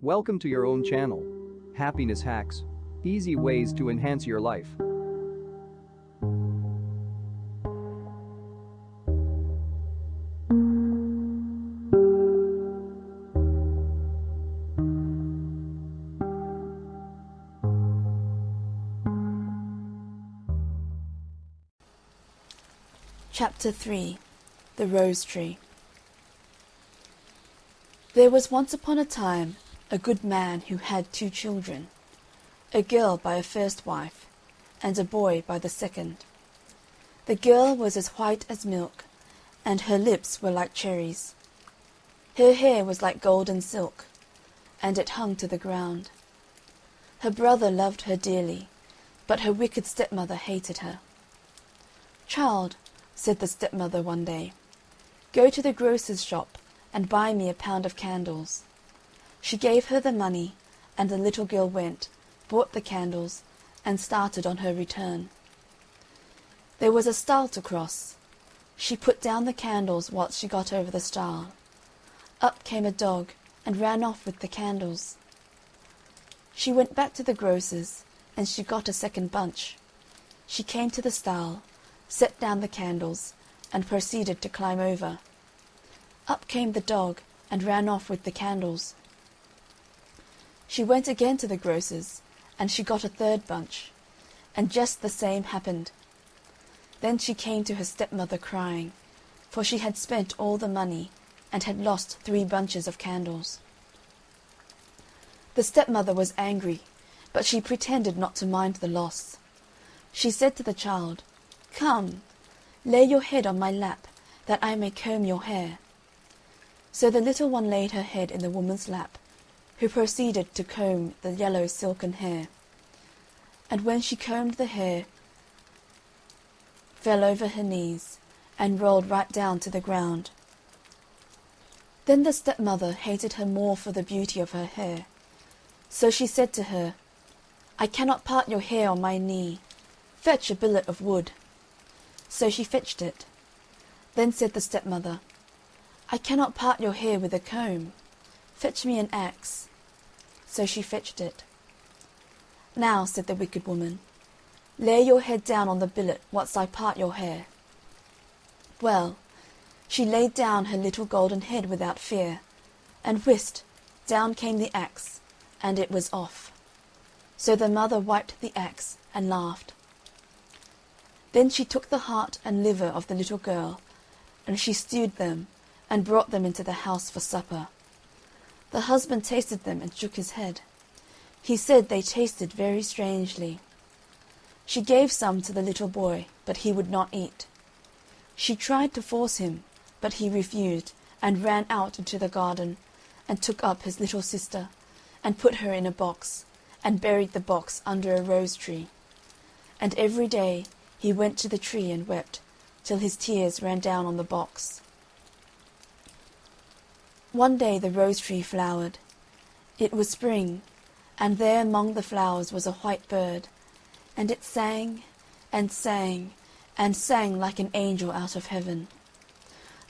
Welcome to your own channel. Happiness Hacks. Easy ways to enhance your life. Chapter 3. The Rose Tree. There was once upon a time a good man who had 2 children, a girl by a first wife, and a boy by the second. The girl was as white as milk, and her lips were like cherries. Her hair was like golden silk, and it hung to the ground. Her brother loved her dearly, but her wicked stepmother hated her. "Child," said the stepmother one day, "go to the grocer's shop and buy me a pound of candles." She gave her the money, and the little girl went, bought the candles, and started on her return. There was a stile to cross. She put down the candles whilst she got over the stile. Up came a dog, and ran off with the candles. She went back to the grocer's, and she got a second bunch. She came to the stile, set down the candles, and proceeded to climb over. Up came the dog, and ran off with the candles. She went again to the grocer's, and she got a third bunch, and just the same happened. Then she came to her stepmother crying, for she had spent all the money, and had lost 3 bunches of candles. The stepmother was angry, but she pretended not to mind the loss. She said to the child, "Come, lay your head on my lap, that I may comb your hair." So the little one laid her head in the woman's lap, who proceeded to comb the yellow silken hair. And when she combed, the hair fell over her knees, and rolled right down to the ground. Then the stepmother hated her more for the beauty of her hair. So she said to her, "I cannot part your hair on my knee. Fetch a billet of wood." So she fetched it. Then said the stepmother, "I cannot part your hair with a comb. Fetch me an axe." So she fetched it. "Now," said the wicked woman, "lay your head down on the billet whilst I part your hair." Well, she laid down her little golden head without fear, and whist, down came the axe, and it was off. So the mother wiped the axe, and laughed. Then she took the heart and liver of the little girl, and she stewed them, and brought them into the house for supper. The husband tasted them and shook his head. He said they tasted very strangely. She gave some to the little boy, but he would not eat. She tried to force him, but he refused, and ran out into the garden, and took up his little sister, and put her in a box, and buried the box under a rose tree. And every day he went to the tree and wept, till his tears ran down on the box. One day the rose tree flowered. It was spring, and there among the flowers was a white bird, and it sang and sang and sang like an angel out of heaven.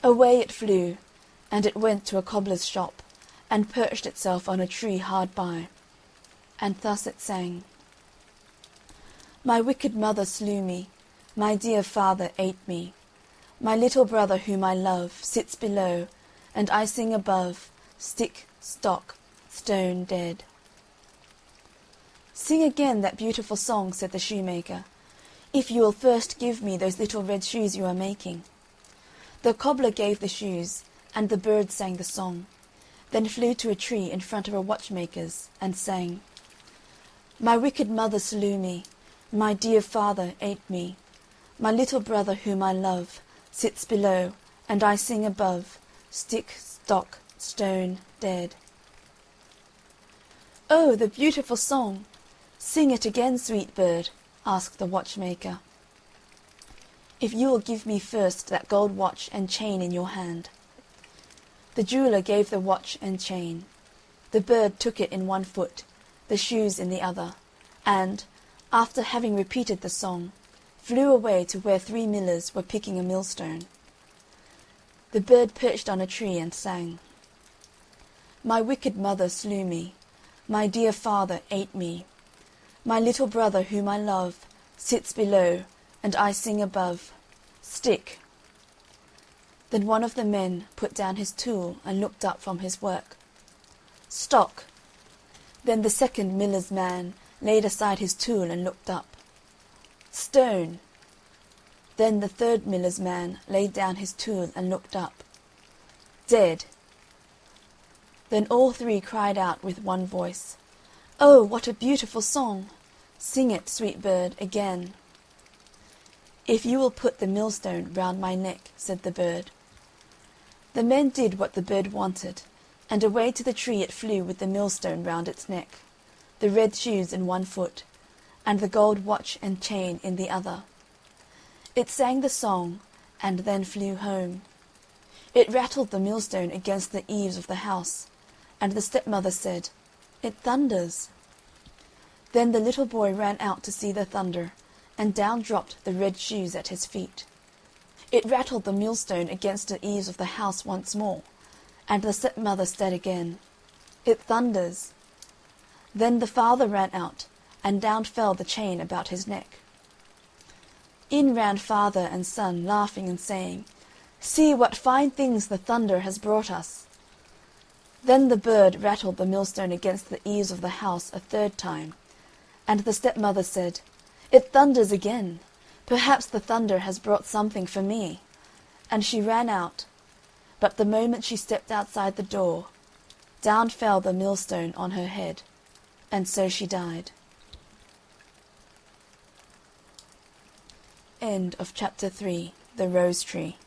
Away it flew, and it went to a cobbler's shop, and perched itself on a tree hard by. And thus it sang: "My wicked mother slew me, my dear father ate me. My little brother whom I love sits below, and I sing above, stick, stock, stone dead." "Sing again that beautiful song," said the shoemaker, "if you will first give me those little red shoes you are making." The cobbler gave the shoes, and the bird sang the song, then flew to a tree in front of a watchmaker's, and sang: "My wicked mother slew me, my dear father ate me. My little brother whom I love sits below, and I sing above, stick, stock, stone dead." "Oh, the beautiful song! Sing it again, sweet bird," asked the watchmaker. "If you will give me first that gold watch and chain in your hand." The jeweller gave the watch and chain. The bird took it in one foot, the shoes in the other, and, after having repeated the song, flew away to where 3 millers were picking a millstone. The bird perched on a tree and sang: "My wicked mother slew me, My dear father ate me. My little brother whom I love sits below, and I sing above. Stick! Then one of the men put down his tool and looked up from his work. Stock! Then the second miller's man laid aside his tool and looked up. Stone! Then the third miller's man laid down his tool and looked up. Dead! Then all three cried out with one voice, "Oh, what a beautiful song! Sing it, sweet bird, again." "If you will put the millstone round my neck," said the bird. The men did what the bird wanted, and away to the tree it flew with the millstone round its neck, the red shoes in one foot, and the gold watch and chain in the other. It sang the song, and then flew home. It rattled the millstone against the eaves of the house, and the stepmother said, "It thunders." Then the little boy ran out to see the thunder, and down dropped the red shoes at his feet. It rattled the millstone against the eaves of the house once more, and the stepmother said again, "It thunders." Then the father ran out, and down fell the chain about his neck. In ran father and son, laughing and saying, "See what fine things the thunder has brought us." Then the bird rattled the millstone against the eaves of the house a third time, and the stepmother said, "It thunders again. Perhaps the thunder has brought something for me." And she ran out, but the moment she stepped outside the door, down fell the millstone on her head, and so she died. End of chapter 3, The Rose Tree.